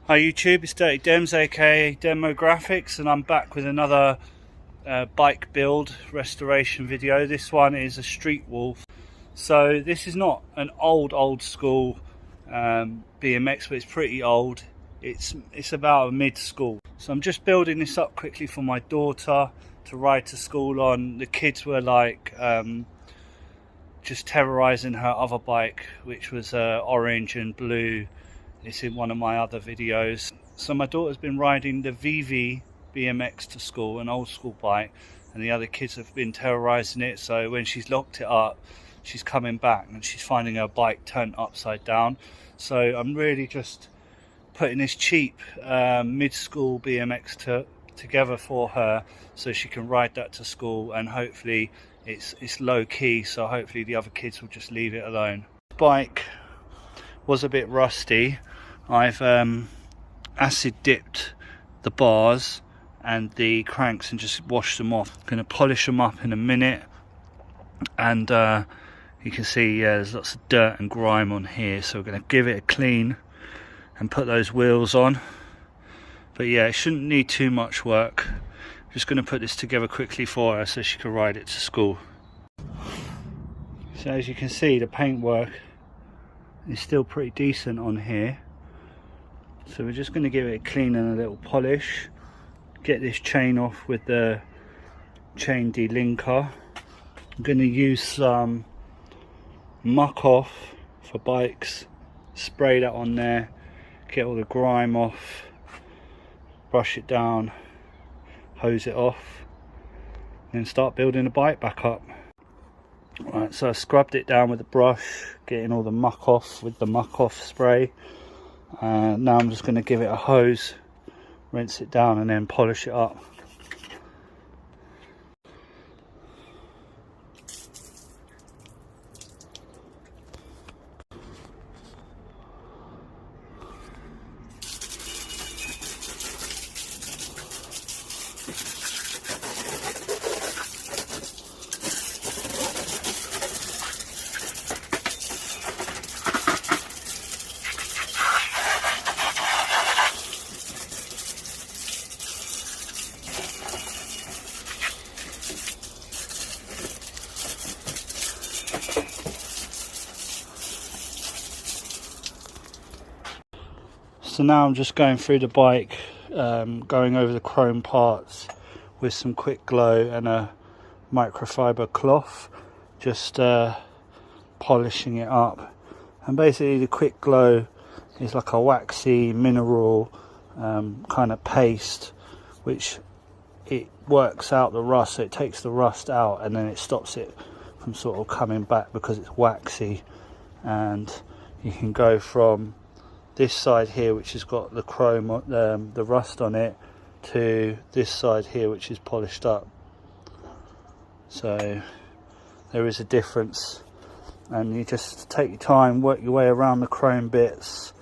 Hi YouTube, it's Dirty Dems aka Demographics, and I'm back with another bike build restoration video. This one is a Street Wolf. So this is not an old school BMX, but it's pretty old. It's about a mid-school. So I'm just building this up quickly for my daughter to ride to school on. The kids were like just terrorizing her other bike, which was orange and blue. It's in one of my other videos. So my daughter's been riding the VV BMX to school, an old school bike, and the other kids have been terrorizing it. So when she's locked it up, she's coming back and she's finding her bike turned upside down. So I'm really just putting this cheap mid-school BMX together for her so she can ride that to school, and hopefully it's low key, so hopefully the other kids will just leave it alone. The bike was a bit rusty. I've acid dipped the bars and the cranks and just washed them off. I'm going to polish them up in a minute, and you can see there's lots of dirt and grime on here, so we're going to give it a clean and put those wheels on. But yeah, it shouldn't need too much work. Just going to put this together quickly for her so she can ride it to school. So as you can see, the paintwork is still pretty decent on here, so we're just going to give it a clean and a little polish. Get this chain off with the chain delinker. I'm going to use some muck off for bikes, spray that on there, get all the grime off, brush it down, hose it off, and then start building the bike back up. Right, so I scrubbed it down with a brush, getting all the muck off with the muck off spray. Now I'm just going to give it a hose, rinse it down, and then polish it up. So now I'm just going through the bike, going over the chrome parts with some quick glow and a microfiber cloth, just polishing it up. And basically the quick glow is like a waxy mineral kind of paste, which it works out the rust, so it takes the rust out and then it stops it from sort of coming back because it's waxy. And you can go from this side here, which has got the chrome, the rust on it, to this side here, which is polished up. So there is a difference, and you just take your time, work your way around the chrome bits.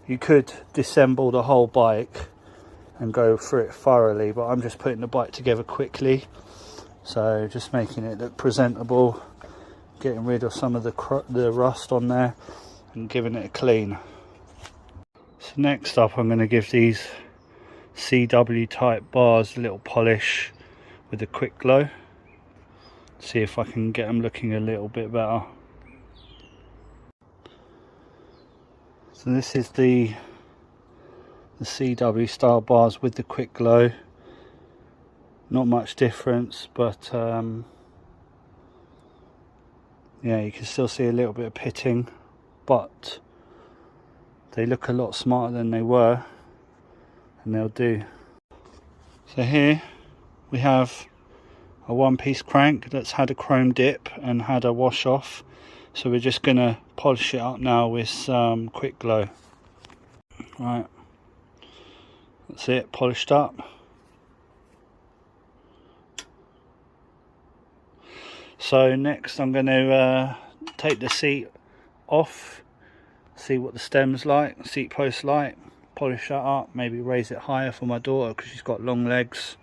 You could disassemble the whole bike and go through it thoroughly, but I'm just putting the bike together quickly, so just making it look presentable, getting rid of some of the rust on there and giving it a clean. So next up, I'm going to give these CW type bars a little polish with a quick glow. See if I can get them looking a little bit better. So this is the CW style bars with the quick glow. Not much difference, but yeah, you can still see a little bit of pitting, but they look a lot smarter than they were, and they'll do. So here we have a one-piece crank that's had a chrome dip and had a wash off, so we're just going to polish it up now with some quick glow. Right, that's it, polished up. So next I'm going to take the seat off, see what the stem's like, seat post like, polish that up, maybe raise it higher for my daughter because she's got long legs.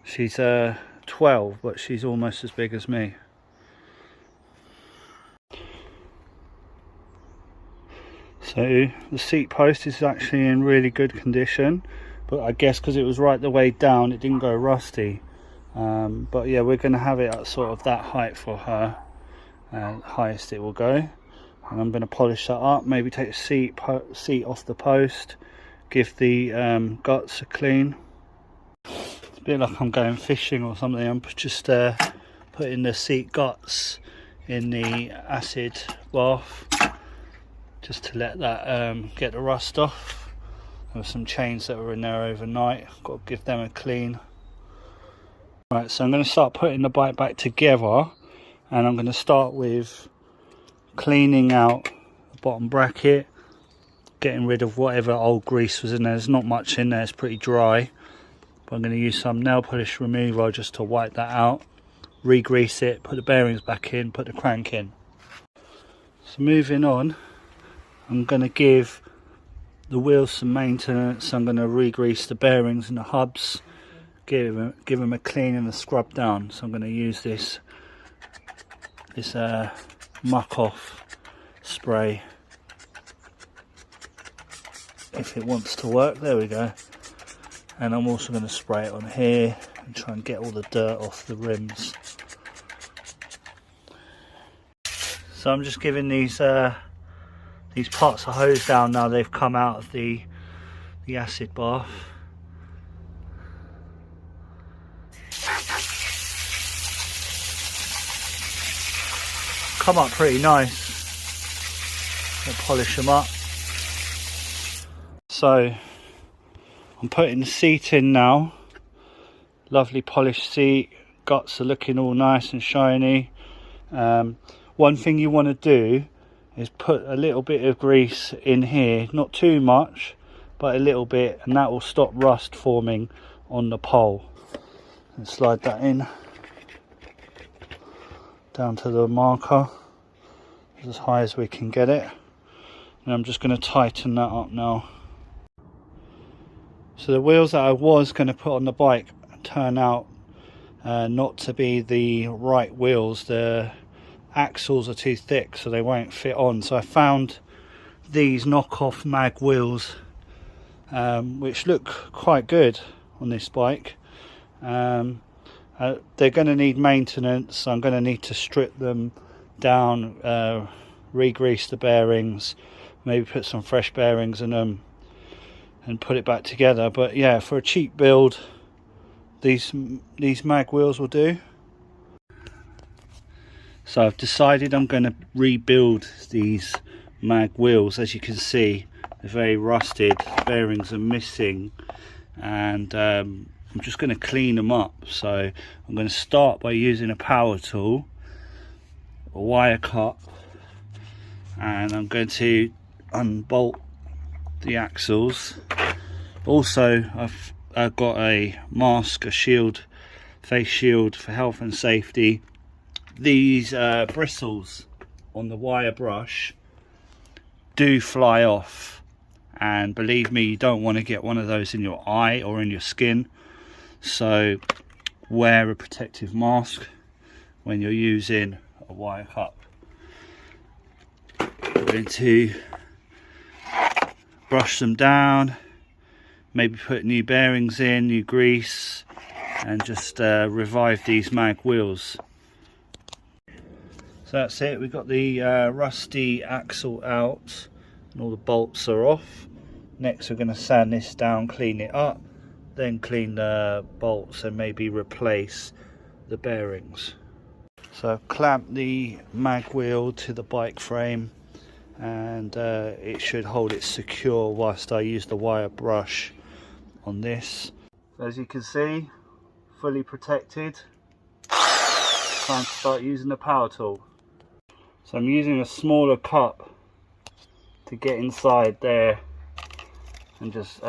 She's 12, but she's almost as big as me. So So the seat post is actually in really good condition, but I guess because it was right the way down it didn't go rusty. But yeah, we're going to have it at sort of that height for her, highest it will go. And I'm going to polish that up, maybe take the seat off the post, give the guts a clean. It's a bit like I'm going fishing or something. I'm just putting the seat guts in the acid bath just to let that get the rust off. There were some chains that were in there overnight, got to give them a clean. Right, so I'm going to start putting the bike back together, and I'm going to start with cleaning out the bottom bracket, getting rid of whatever old grease was in there. There's not much in there, it's pretty dry, but I'm going to use some nail polish remover just to wipe that out, re-grease it, put the bearings back in, put the crank in. So moving on, I'm going to give the wheels some maintenance. I'm going to re-grease the bearings and the hubs, give them a clean and a scrub down. So I'm going to use this muck off spray if it wants to work. There we go. And I'm also going to spray it on here and try and get all the dirt off the rims. So I'm just giving these parts of hose down now they've come out of the acid bath. Come up pretty nice. I'll polish them up. So I'm putting the seat in now. Lovely polished seat, guts are looking all nice and shiny. One thing you want to do is put a little bit of grease in here, not too much, but a little bit, and that will stop rust forming on the pole. And slide that in down to the marker as high as we can get it, and I'm just going to tighten that up now. So the wheels that I was going to put on the bike turn out not to be the right wheels. The axles are too thick, so they won't fit on. So I found these knockoff mag wheels, which look quite good on this bike. They're going to need maintenance. I'm going to need to strip them down, re-grease the bearings, maybe put some fresh bearings in them and put it back together. But yeah, for a cheap build, these mag wheels will do. So I've decided I'm going to rebuild these mag wheels. As you can see, they're very rusted, bearings are missing, and I'm just going to clean them up. So I'm going to start by using a power tool, a wire cut, and I'm going to unbolt the axles. Also, I've got a mask, a shield, face shield for health and safety. These bristles on the wire brush do fly off, and believe me, you don't want to get one of those in your eye or in your skin. So wear a protective mask when you're using a wire cut. I'm going to brush them down, maybe put new bearings in, new grease, and just revive these mag wheels. So that's it, we've got the rusty axle out and all the bolts are off. Next we're going to sand this down, clean it up, then clean the bolts and maybe replace the bearings. So I've clamped the mag wheel to the bike frame, and it should hold it secure whilst I use the wire brush on this. As you can see, fully protected. Time to start using the power tool. So I'm using a smaller cup to get inside there and just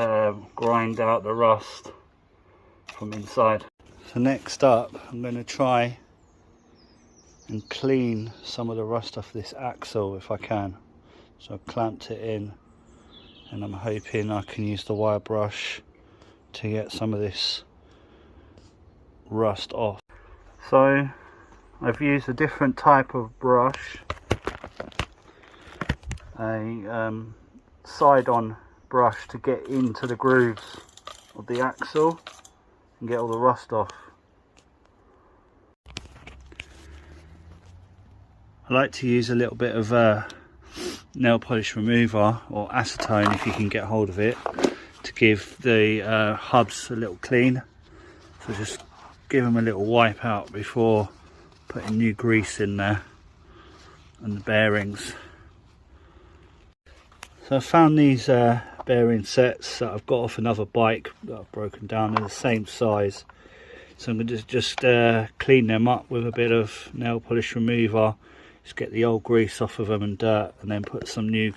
grind out the rust from inside. So next up, I'm going to try and clean some of the rust off this axle if I can. So I've clamped it in, and I'm hoping I can use the wire brush to get some of this rust off. So I've used a different type of brush, a side-on brush to get into the grooves of the axle and get all the rust off. I like to use a little bit of nail polish remover or acetone if you can get hold of it, to give the hubs a little clean. So just give them a little wipe out before putting new grease in there and the bearings. So I found these bearing sets that I've got off another bike that I've broken down. They're the same size, so I'm going to just clean them up with a bit of nail polish remover, just get the old grease off of them and dirt, and then put some new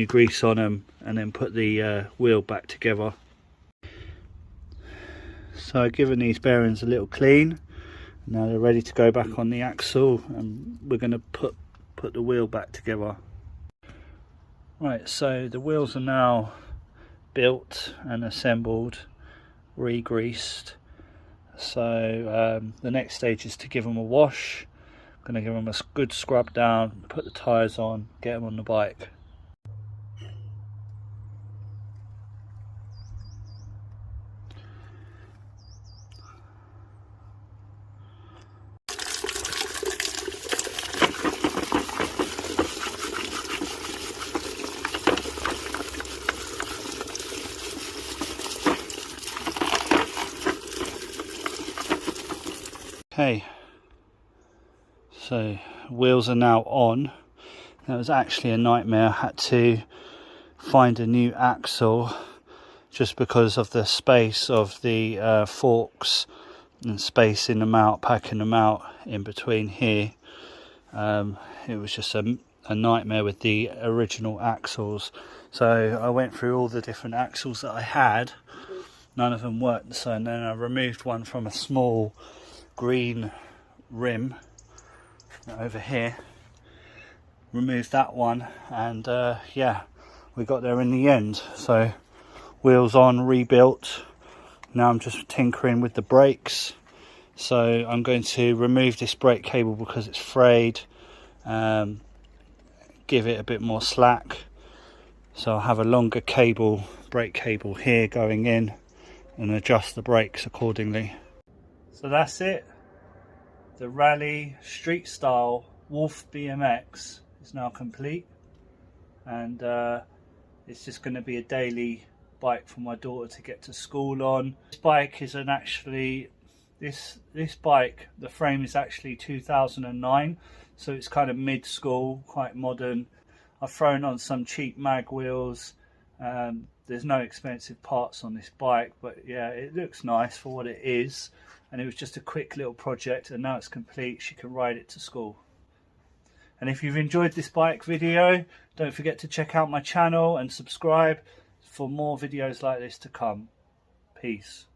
grease on them, and then put the wheel back together. So I've given these bearings a little clean. Now they're ready to go back on the axle, and we're going to put the wheel back together. Right, so the wheels are now built and assembled, re-greased. So the next stage is to give them a wash. I'm going to give them a good scrub down, put the tyres on, get them on the bike. Okay, so wheels are now on. That was actually a nightmare. I had to find a new axle just because of the space of the forks and spacing them out, packing them out in between here. It was just a nightmare with the original axles. So I went through all the different axles that I had. None of them worked, so then I removed one from a small green rim over here, removed that one, and yeah, we got there in the end. So wheels on, rebuilt. Now I'm just tinkering with the brakes. So I'm going to remove this brake cable because it's frayed, give it a bit more slack, so I'll have a longer cable, brake cable here going in, and adjust the brakes accordingly. So that's it. The Raleigh street style Wolf BMX is now complete, and it's just going to be a daily bike for my daughter to get to school on. This bike is this bike, the frame is actually 2009, so it's kind of mid-school, quite modern. I've thrown on some cheap mag wheels. There's no expensive parts on this bike, but yeah, it looks nice for what it is. And it was just a quick little project, and now it's complete. She can ride it to school. And if you've enjoyed this bike video, don't forget to check out my channel and subscribe for more videos like this to come. Peace.